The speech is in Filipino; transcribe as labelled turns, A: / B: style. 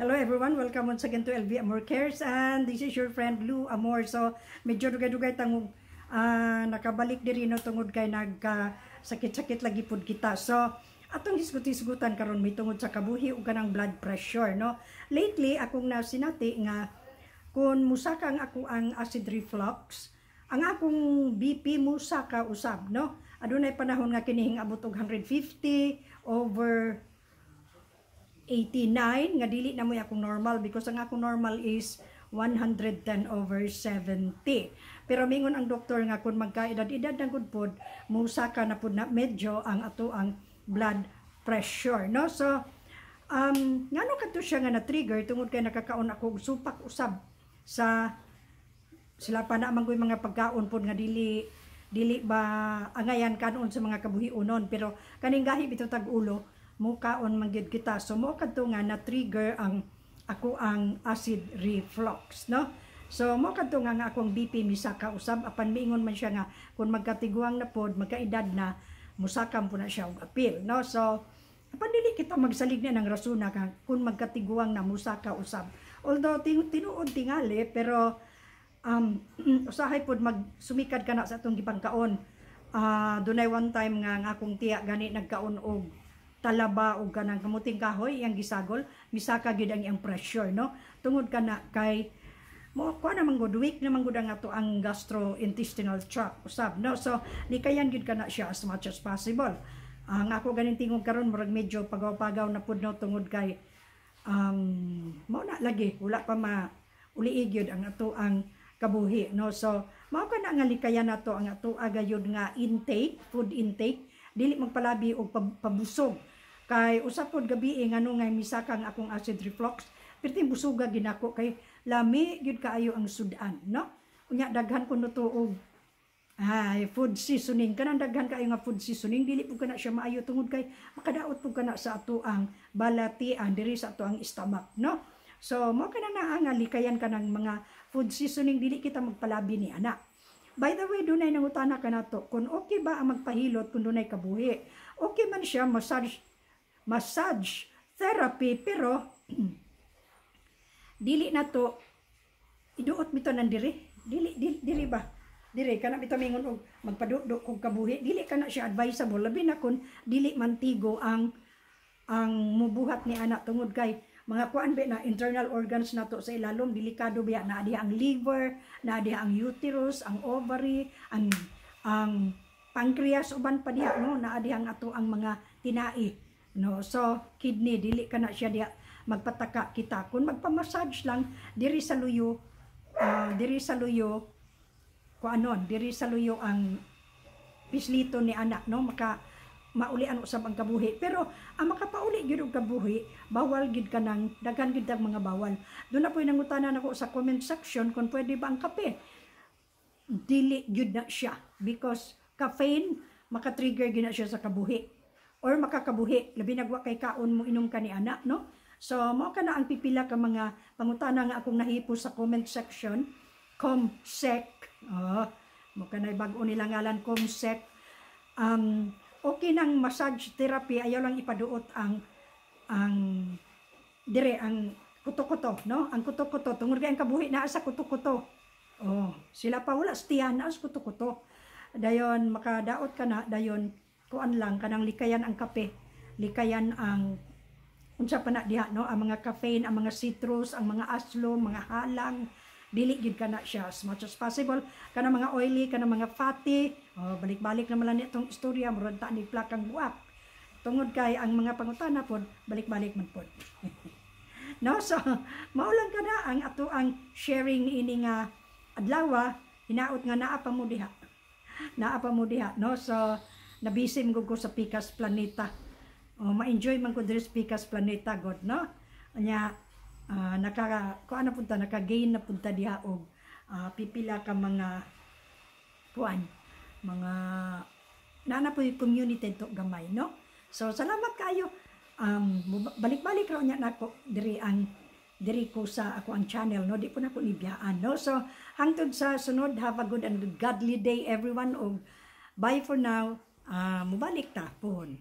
A: Hello everyone, welcome once again to LV Amor Cares, and this is your friend Lou Amor. So medyo dugay-dugay tangog nakabalik diri no tungod kay sakit-sakit lagi pud kita. So atong hisgut-hisgutan karon may tungod sa kabuhi ug kanang blood pressure no. Lately akong nasinati nga kun musaka ang ako ang acid reflux, ang akong BP musaka usab no. Adunay panahon nga kinihing abot og 150 over 89 nga dili na mo akong normal because ang akong normal is 110 over 70. Pero mingon ang doktor nga kung magkaedad-edad na gud pod musaka na pod na medyo ang ato ang blood pressure no. So ngano kadto siya nga na trigger tungod kay nakakaon ako og supak usab sa sila pa na manggoy mga pagkaon pod nga dili ba angayan kanon sa mga kabuhiunon, pero kaning gahi bitaw tag-ulo mukaon manggid kita. So mo kadto nga na trigger ang ako ang acid reflux no. So mo kadto nga akong BP misaka usab apan miingon man siya nga kung magkatiguang na pod magkaedad na musakam po na siya og apil no. So apan dili kita magsalig na ng rasuna ka kung magkatiguang na musaka usab, although tinuod tingali pero usahay pod magsumikad ka na sa atong gipangkaon. Dunay one time nga akong tiya gani nagkaon og talaba o kanang kamuting kahoy yang gisagol misaka gid ang iyang pressure no, tungod kana kay mo ko na manggod weak na manggod ang ato ang gastrointestinal tract usab no. So likayan gid kana siya as much as possible. Ang ako ganing tingog karon murag medyo pagaw-pagaw na pud no tungod kay mao na lagi wala pa uliig yun ang ato ang kabuhi no. So mao kana nga likayan nato ang ato agayod nga intake, food intake, dili magpalabi og pabusog kay usap pod gabi ngano nga misaka ang akong acid reflux perting busuga ginako kay lami gyud kaayo ang sudan no. Unya daghan ko nuto og food seasoning, kanang daghan kaayo nga food seasoning dili pud kana siya maayo tungod kay makadaot pud kana sa ato ang balatian diri sa ato ang stomach no. So mo kana na ang likayan kanang mga food seasoning dili kita magpalabi ni ana. By the way, dunay nangutana ka na to kung okay ba ang magpahilot kung dunay kabuhi. Okay man siya massage therapy, pero dili na to iduot mito nan dili ba diri kana bitaw mingon og magpadudok kog kabuhi, dili kana siya advisable labi na kun dili mantigo ang mubuhat ni anak tungod kay mga kuan be na internal organs nato sa ilalom delikado biya na diha ang liver, na diha ang uterus, ang ovary, ang pancreas uban pa diha no, na diha ang ato ang mga tinai no. So kidney dili kana siya diha magpataka kita kun magpa-massage lang diri sa luyo kuanon diri sa luyo ang pislito ni anak no, maka maulian usab ang kabuhi. Pero ang makapauli gyud og kabuhi bawal gid kanang daghan gid ang mga bawal. Doon na po'y nangutanan ako sa comment section kung pwede ba ang kape. Dili gyud na siya because caffeine maka-trigger gyud na siya sa kabuhi or makakabuhi labi nagwa kay kaon mo inom ka ni anak no. So mao kana ang pipila ka mga pangutana nga akong nahipo sa comment section. Comsec mo kanay bag-o nila ngalan Comsec. Okay nang massage therapy, ayaw lang ipaduot ang dire ang kuto-kuto no, ang kuto-kuto tungod kay ang kabuhi naa sa kuto-kuto. Sila pa wala stiyan na sa kuto-kuto. Dayon makadaot ka na dayon kuan lang kanang likayan ang kape, likayan ang unsa pa na diha no, ang mga caffeine, ang mga citrus, ang mga aslo, mga halang dili gid kana siya as much as possible. Kana mga oily, kana mga fatty, balik-balik naman lang itong istorya murag ta ni plakang buak tungod kay ang mga pangutana pod balik-balik man pod no. So mao lang kana ang ato ang sharing ini nga adlaw, hinaot nga naa pa mo diha no. So nabisim ko sa Pikas Planeta, ma-enjoy man ko diri sa Pikas Planeta god no. Nya naka-gain na punta diha og pipila ka mga kuan mga nanapoy community to gamay no. So salamat kayo, balik-balik ra nya nako diri ko sa ako ang channel no, di po nako libiyaan no. So hangtod sa sunod, have a good and godly day everyone og bye for now. Mubalik ta pohon.